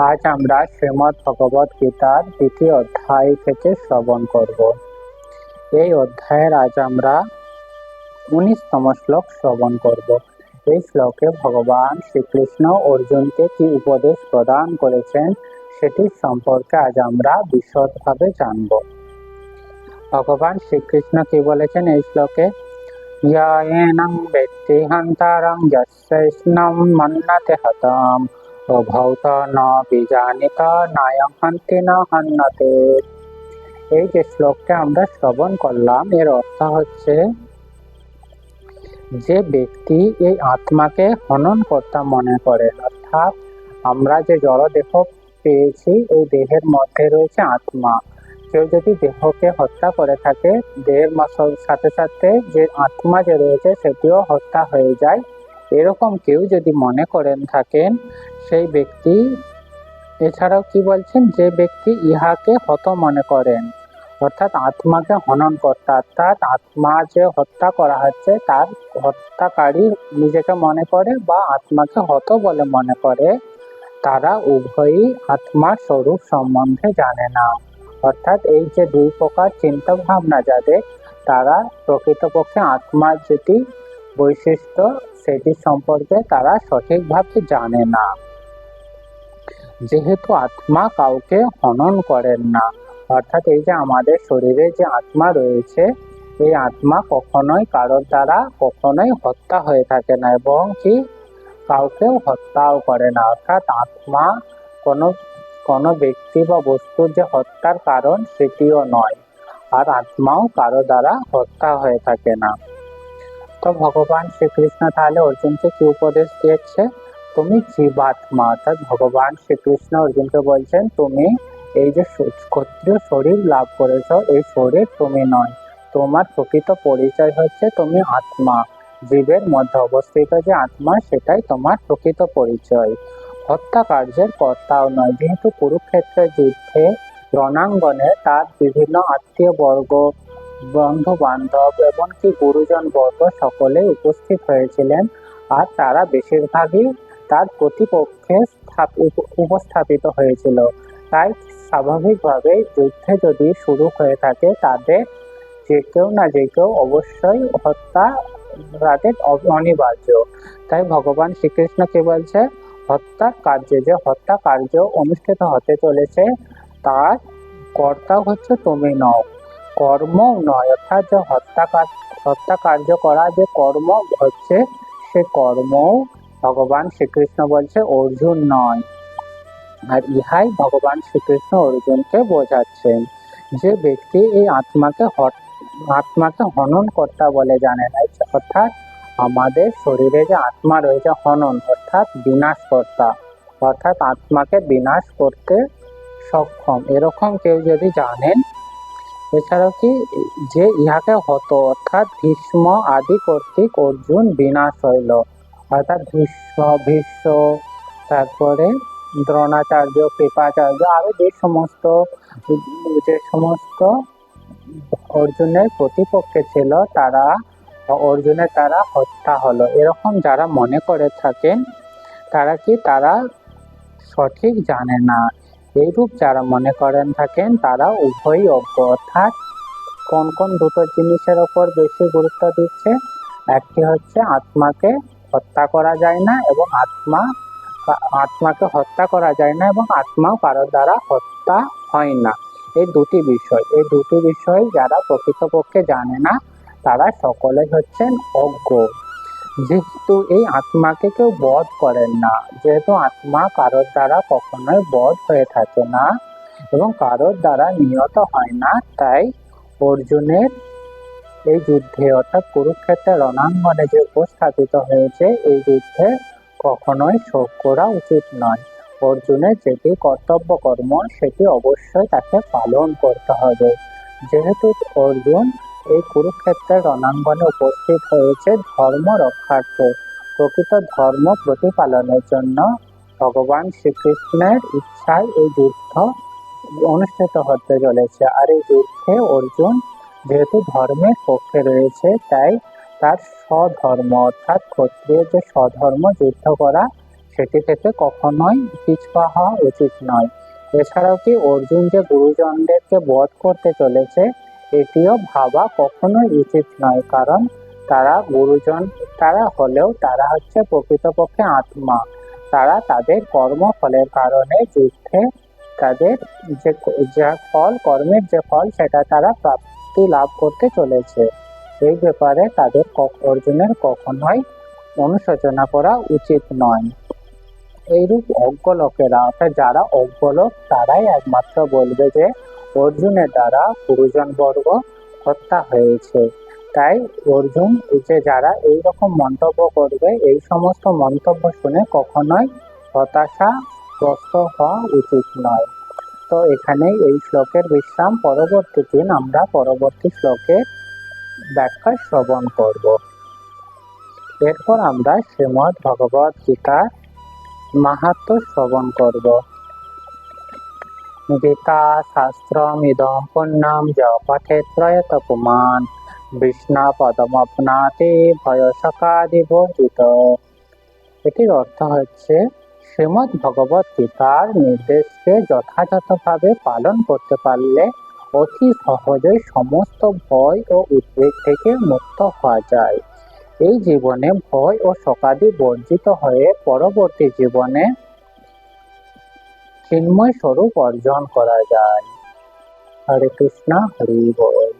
আজ আমরা শ্রীমদ্ ভগবত গীতার দ্বিতীয় অধ্যায় থেকে শ্রবণ করব। এই অধ্যায়ের আজ আমরা 19তম শ্লোক শ্রবণ করব। এই শ্লোকে ভগবান শ্রীকৃষ্ণ অর্জুনকে কি উপদেশ প্রদান করেছেন সেটি সম্পর্কে আজ আমরা বিশদভাবে জানব। ভগবান শ্রীকৃষ্ণ কি বলেছেন এই শ্লোকে? ইয়ায়েনং বেত্তি হন্তারং যস্যৈষ্ণং মন্নতে হতম অভৌত ন বিজানিত নায়ং হন্তি ন হন্যতে। এই যে শ্লোকটা আমরা শ্রবণ করলাম এর অর্থ হচ্ছে, যে ব্যক্তি এই আত্মাকে হনন কর্তা মনে করে, অর্থাৎ আমরা যে জড় দেহ পেয়েছি এই দেহের মধ্যে রয়েছে আত্মা। কেউ যদি দেহকে হত্যা করে থাকে, দেহের সাথে সাথে যে আত্মা যে রয়েছে সেটিও হত্যা হয়ে যায়, এরকম কেউ যদি মনে করেন থাকেন সেই ব্যক্তি, এছাড়াও কি বলছেন, যে ব্যক্তি ইহাকে হত মনে করেন, অর্থাৎ আত্মাকে হনন কর্তা, অর্থাৎ আত্মা যে হত্যা করা হচ্ছে তার হত্যাকারী নিজেকে মনে করে বা আত্মাকে হত বলে মনে করে, তারা উভয়ই আত্মার স্বরূপ সম্বন্ধে জানে না। অর্থাৎ এই যে দুই প্রকার চিন্তা ভাবনা যাদের, তারা প্রকৃতপক্ষে আত্মার যেটি বৈশিষ্ট্য সেটি সম্পর্কে তারা সঠিকভাবে জানে না। যেহেতু আত্মা কাউকে হনন করেন না, অর্থাৎ এই যে আমাদের শরীরে যে আত্মা রয়েছে এই আত্মা কখনোই কারোর দ্বারা কখনোই হত্যা হয়ে থাকে না এবং কি কাউকেও হত্যাও করে না। অর্থাৎ আত্মা কোনো ব্যক্তি বা বস্তুর যে হত্যার কারণ সেটিও নয়, আর আত্মাও কারো দ্বারা হত্যা হয়ে থাকে না। তো ভগবান শ্রীকৃষ্ণ তাহলে অর্জুনকে কি উপদেশ দিয়েছে? তুমি জীবাত্মা, অর্থাৎ ভগবান শ্রীকৃষ্ণ অর্জুনকে বলছেন তুমি এই যে ক্ষত্রিয় শরীর লাভ করেছ এই শরীর তুমি নয়, তোমার প্রকৃত পরিচয় হচ্ছে তুমি আত্মা। জীবের মধ্যে অবস্থিত যে আত্মা সেটাই তোমার প্রকৃত পরিচয়, হত্যা কার্যের কর্তাও নয়। যেহেতু কুরুক্ষেত্রের যুদ্ধে রণাঙ্গনে তার বিভিন্ন আত্মীয় বর্গ, বন্ধু বান্ধব এমনকি গুরুজন বর্গ সকলে উপস্থিত হয়েছিলেন, আর তারা বেশিরভাগই তার প্রতিপক্ষে উপস্থাপিত হয়েছিল। তাই স্বাভাবিকভাবে যুদ্ধে যদি শুরু হয়ে থাকে তাদের যে কেউ না যে কেউ অবশ্যই হত্যা তাদের অনিবার্য। তাই ভগবান শ্রীকৃষ্ণ কি বলছে? হত্যা কার্যে, যে হত্যা কার্য অনুষ্ঠিত হতে চলেছে তার কর্তা হচ্ছে তুমি নও, কর্ম নয়। অর্থাৎ যে হত্যা কার্য করা যে কর্ম হচ্ছে সে কর্ম ভগবান শ্রীকৃষ্ণ বলছে অর্জুন নয়। আর ইহাই ভগবান শ্রীকৃষ্ণ অর্জুনকে বোঝাচ্ছেন, যে ব্যক্তি এই আত্মাকে হনন কর্তা বলে জানে না, অর্থাৎ আমাদের শরীরে যে আত্মা রয়েছে হনন অর্থাৎ বিনাশ কর্তা, অর্থাৎ আত্মাকে বিনাশ করতে সক্ষম, এরকম কেউ যদি জানেন, এছাড়াও কি যে ইহাকে হত অর্থাৎ ভীষ্ম আদি কর্তৃক অর্জুন বিনাশ হইল, অর্থাৎ ভীষ্ম তারপরে দ্রোণাচার্য, কৃপাচার্য আরো যে সমস্ত অর্জুনের প্রতিপক্ষে ছিল তারা অর্জুনের দ্বারা হত্যা হলো, এরকম যারা মনে করে থাকেন তারা সঠিক জানে না। এইরূপ যারা মনে করেন থাকেন তারা উভয়ই অজ্ঞ। অর্থাৎ কোন কোন দুটো জিনিসের ওপর বেশি গুরুত্ব দিচ্ছে? একটি হচ্ছে আত্মাকে হত্যা করা যায় না এবং আত্মাকে হত্যা করা যায় না এবং আত্মাও কারোর দ্বারা হত্যা হয় না। এই দুটি বিষয় যারা প্রকৃতপক্ষে জানে না তারা সকলে হচ্ছেন অজ্ঞ। যেহেতু এই আত্মাকে কেউ বধ করেন না, যেহেতু আত্মা কারোর দ্বারা কখনোই বধ হয়ে থাকে না এবং কারোর দ্বারা নিহত হয় না, তাই অর্জুনের এই যুদ্ধে অর্থাৎ কুরুক্ষেত্রের রণাঙ্গনে যে উপস্থাপিত হয়েছে এই যুদ্ধে কখনোই শোক করা উচিত নয়। অর্জুনের যেটি কর্তব্য কর্ম সেটি অবশ্যই তাকে পালন করতে হবে। যেহেতু অর্জুন এই কুরুক্ষেত্রের রণাঙ্গনে উপস্থিত হয়েছে ধর্ম রক্ষার্থে, প্রকৃত ধর্ম প্রতিপালনের জন্য, ভগবান শ্রীকৃষ্ণের ইচ্ছায় এই যুদ্ধ অনুষ্ঠিত হতে চলেছে। আর এই যুদ্ধে অর্জুন যেহেতু ধর্মের পক্ষে রয়েছে তাই তার স্বধর্ম অর্থাৎ ক্ষত্রিয় যে স্বধর্ম যুদ্ধ করা সেটি থেকে কখনোই পিছপা হওয়া উচিত নয়। এছাড়াও কি অর্জুন যে গুরুজনদেরকে বধ করতে চলেছে, এটিও ভাবা কখনোই উচিত নয়, কারণ তারা গুরুজন তারা হলেও তারা হচ্ছে প্রকৃতপক্ষে আত্মা। তারা তাদের কর্মফলের কারণে যুদ্ধে তাদের যে যা ফল, কর্মের যে ফল, সেটা তারা প্রাপ্তি লাভ করতে চলেছে। এই ব্যাপারে তাদের অর্জুনের কখনোই অনুশোচনা করা উচিত নয়। এইরূপ অজ্ঞ লোকেরা, অর্থাৎ যারা অজ্ঞ লোক, তারাই একমাত্র বলবে যে অর্জুনের দ্বারা গুরুজন বর্গ হত্যা হয়েছে। তাই অর্জুন যে যারা এইরকম মন্তব্য করবে, এই সমস্ত মন্তব্য শুনে কখনোই হতাশাগ্রস্ত হওয়া উচিত নয়। তো এখানেই এই শ্লোকের বিশ্রাম। পরবর্তী দিন আমরা পরবর্তী শ্লোকের ব্যাখ্যা শ্রবণ করব। এরপর আমরা শ্রীমদ্ ভগবদ গীতার মাহাত্ম্য শ্রবণ করব। গীতা শাস্ত্রমিদং পুণ্যম য পঠেৎ প্রয়ত পুমাन् বিষ্ণু পদমপ্নাতি ভয়শকাদিবর্জিত। এটির অর্থ হচ্ছে, শ্রীমদ্ ভগবদ গীতার নির্দেশকে যথাযথভাবে পালন করতে পারলে অতি সহজেই সমস্ত ভয় ও উদ্বেগ থেকে মুক্ত হওয়া যায়। এই জীবনে ভয় ও শোকাদি বর্জিত হয়ে পরবর্তী জীবনে চিন্ময় স্বরূপ অর্জন করা যায়। হরে কৃষ্ণ, হরি বল।